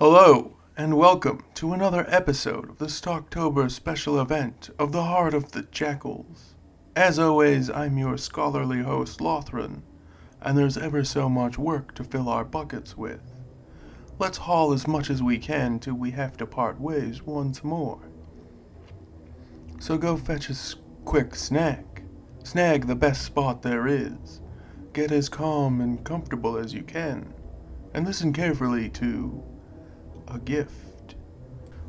Hello, and welcome to another episode of the Stalktober special event of the Heart of the Jakuls. As always, I'm your scholarly host, Lothran, and there's ever so much work to fill our buckets with. Let's haul as much as we can till we have to part ways once more. So go fetch a quick snack. Snag the best spot there is. Get as calm and comfortable as you can, and listen carefully to a gift.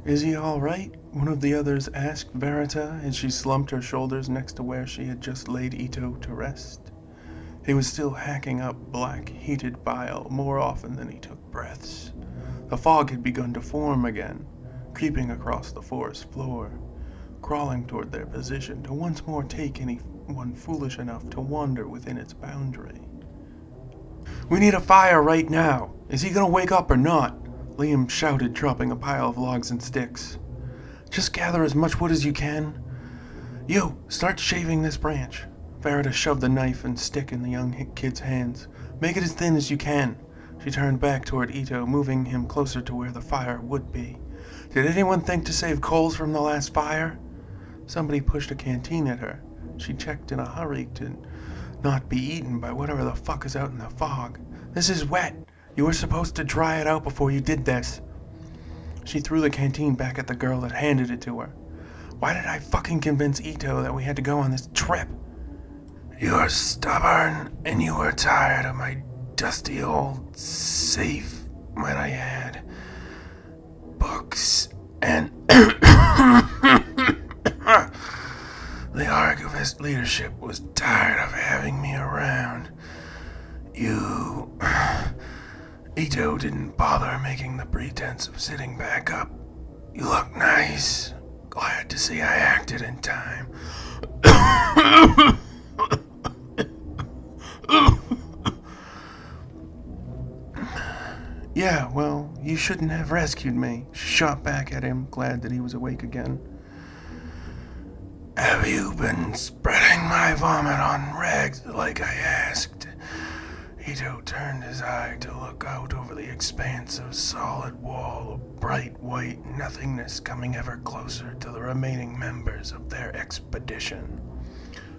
Is he alright? One of the others asked Veratah as she slumped her shoulders next to where she had just laid Ito to rest. He was still hacking up black, heated bile more often than he took breaths. The fog had begun to form again, creeping across the forest floor, crawling toward their position to once more take anyone foolish enough to wander within its boundary. "We need a fire right now! Is he gonna wake up or not?" Liam shouted, dropping a pile of logs and sticks. "Just gather as much wood as you can. You, start shaving this branch." Veratah shoved the knife and stick in the young kid's hands. "Make it as thin as you can." She turned back toward Ito, moving him closer to where the fire would be. "Did anyone think to save coals from the last fire?" Somebody pushed a canteen at her. She checked in a hurry to not be eaten by whatever the fuck is out in the fog. "This is wet. You were supposed to dry it out before you did this." She threw the canteen back at the girl that handed it to her. "Why did I fucking convince Ito that we had to go on this trip?" "You're stubborn, and you were tired of my dusty old safe when I had books and the archivist leadership was tired of having me around. Ito didn't bother making the pretense of sitting back up. You look nice. Glad to see I acted in time." "Yeah, well, you shouldn't have rescued me," she shot back at him, glad that he was awake again. "Have you been spreading my vomit on rags like I asked?" Ito turned his eye to look out over the expanse of solid wall of bright white nothingness, coming ever closer to the remaining members of their expedition.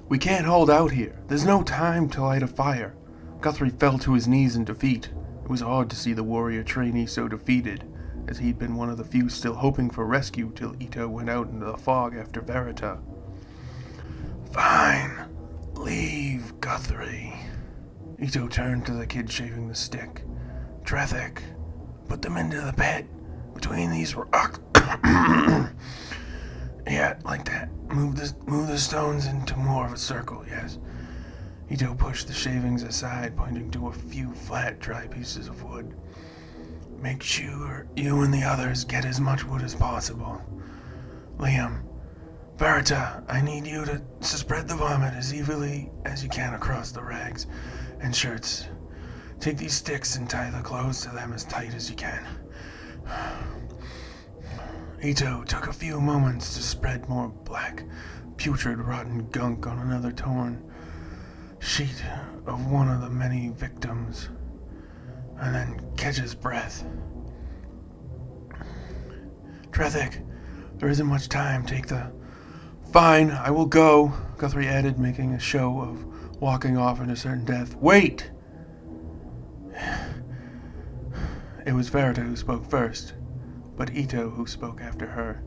"We can't hold out here. There's no time to light a fire." Guthrie fell to his knees in defeat. It was hard to see the warrior trainee so defeated, as he'd been one of the few still hoping for rescue till Ito went out into the fog after Veratah. "Fine. Leave, Guthrie." Ito turned to the kid shaving the stick. "Trethik, put them into the pit, between these rocks." "Yeah, like that. Move the stones into more of a circle, yes." Ito pushed the shavings aside, pointing to a few flat, dry pieces of wood. "Make sure you and the others get as much wood as possible. Liam, Veratah, I need you to spread the vomit as evenly as you can across the rags and shirts. Take these sticks and tie the clothes to them as tight as you can." Ito took a few moments to spread more black, putrid, rotten gunk on another torn sheet of one of the many victims, and then catch his breath. "Trethik, there isn't much time. Take the..." "Fine, I will go," Guthrie added, making a show of walking off into certain death. "Wait!" It was Veratah who spoke first, but Ito who spoke after her.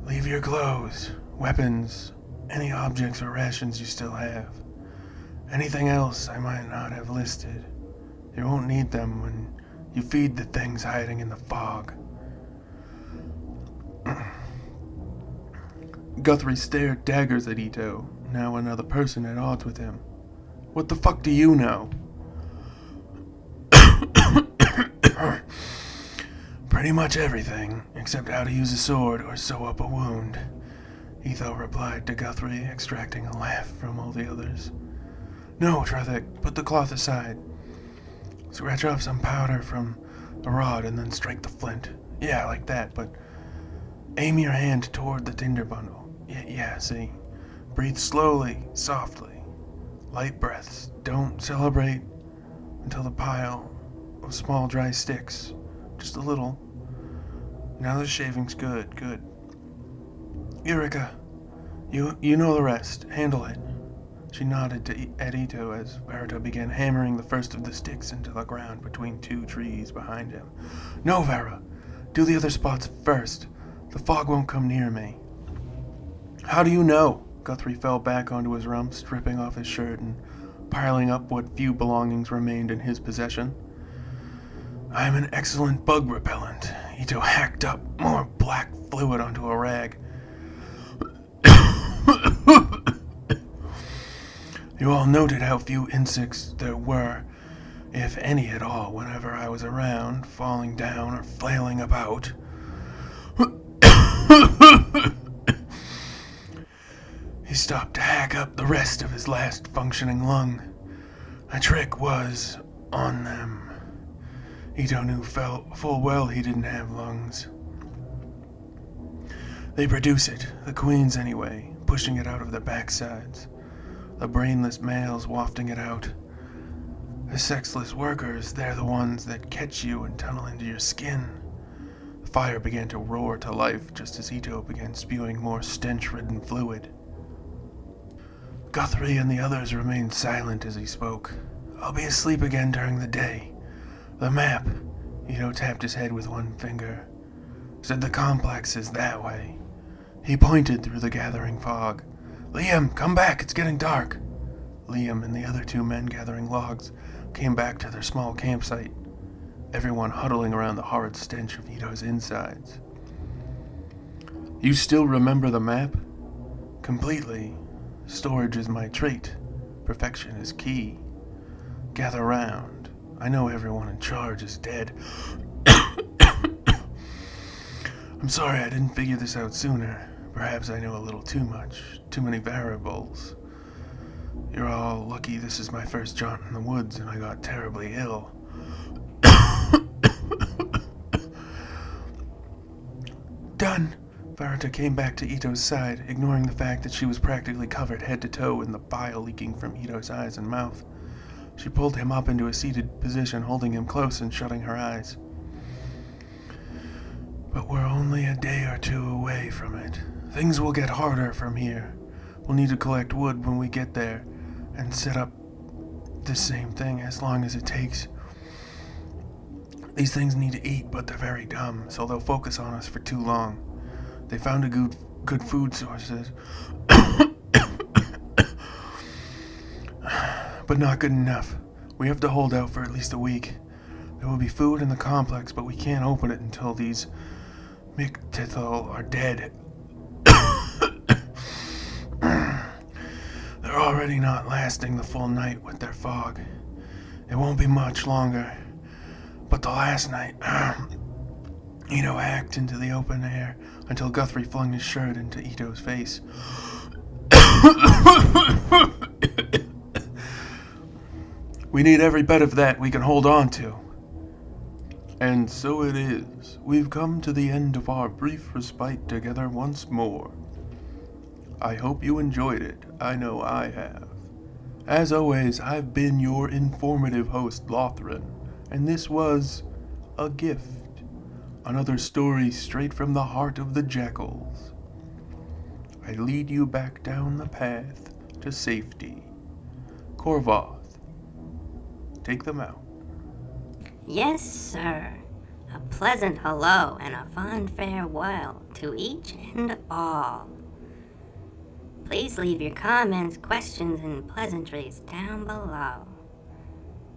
"Leave your clothes, weapons, any objects or rations you still have. Anything else I might not have listed. You won't need them when you feed the things hiding in the fog." Guthrie stared daggers at Ito, now another person at odds with him. "What the fuck do you know?" "Pretty much everything, except how to use a sword or sew up a wound," Ito replied to Guthrie, extracting a laugh from all the others. "No, Trethik, put the cloth aside. Scratch off some powder from the rod and then strike the flint. Yeah, like that, but aim your hand toward the tinder bundle. Yeah, see? Breathe slowly, softly. Light breaths. Don't celebrate until the pile of small dry sticks just a little. Now the shaving's good. Eureka, you know the rest. Handle it. She nodded at Ito as Veratah began hammering the first of the sticks into the ground between two trees behind him. No, Vera! Do the other spots first. The fog won't come near me. How do you know? Guthrie fell back onto his rump, stripping off his shirt and piling up what few belongings remained in his possession. I am an excellent bug repellent. Ito hacked up more black fluid onto a rag. You all noted how few insects there were, if any at all, whenever I was around, falling down or flailing about. He stopped to hack up the rest of his last functioning lung. The trick was on them. Ito knew full well he didn't have lungs. They produce it, the queens anyway, pushing it out of their backsides. The brainless males wafting it out. The sexless workers, they're the ones that catch you and tunnel into your skin. The fire began to roar to life just as Ito began spewing more stench-ridden fluid. Guthrie and the others remained silent as he spoke. I'll be asleep again during the day. The map, Ito tapped his head with one finger, said the complex is that way. He pointed through the gathering fog. Liam, come back, it's getting dark. Liam and the other two men gathering logs came back to their small campsite, everyone huddling around the horrid stench of Ito's insides. You still remember the map? Completely. Storage is my trait. Perfection is key. Gather round. I know everyone in charge is dead. I'm sorry I didn't figure this out sooner. Perhaps I know a little too much. Too many variables. You're all lucky this is my first jaunt in the woods and I got terribly ill. Done! Veratah came back to Ito's side, ignoring the fact that she was practically covered head to toe in the bile leaking from Ito's eyes and mouth. She pulled him up into a seated position, holding him close and shutting her eyes. But we're only a day or two away from it. Things will get harder from here. We'll need to collect wood when we get there and set up the same thing as long as it takes. These things need to eat, but they're very dumb, so they'll focus on us for too long. They found a good food sources, but not good enough. We have to hold out for at least a week. There will be food in the complex, but we can't open it until these Miktithal are dead. They're already not lasting the full night with their fog. It won't be much longer. But the last night, Ito hacked into the open air until Guthrie flung his shirt into Ito's face. We need every bit of that we can hold on to. And so it is. We've come to the end of our brief respite together once more. I hope you enjoyed it. I know I have. As always, I've been your informative host, Lothran, and this was A Gift. Another story straight from the heart of the Jakuls. I lead you back down the path to safety. Korvoth, take them out. Yes, sir. A pleasant hello and a fond farewell to each and all. Please leave your comments, questions, and pleasantries down below.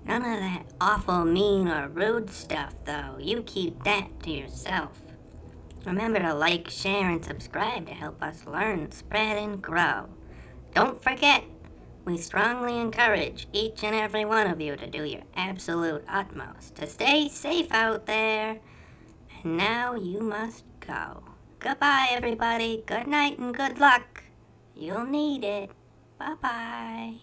None of that awful mean or rude stuff, though. You keep that to yourself. Remember to like, share, and subscribe to help us learn, spread, and grow. Don't forget, we strongly encourage each and every one of you to do your absolute utmost to stay safe out there. And now you must go. Goodbye, everybody. Good night and good luck. You'll need it. Bye-bye.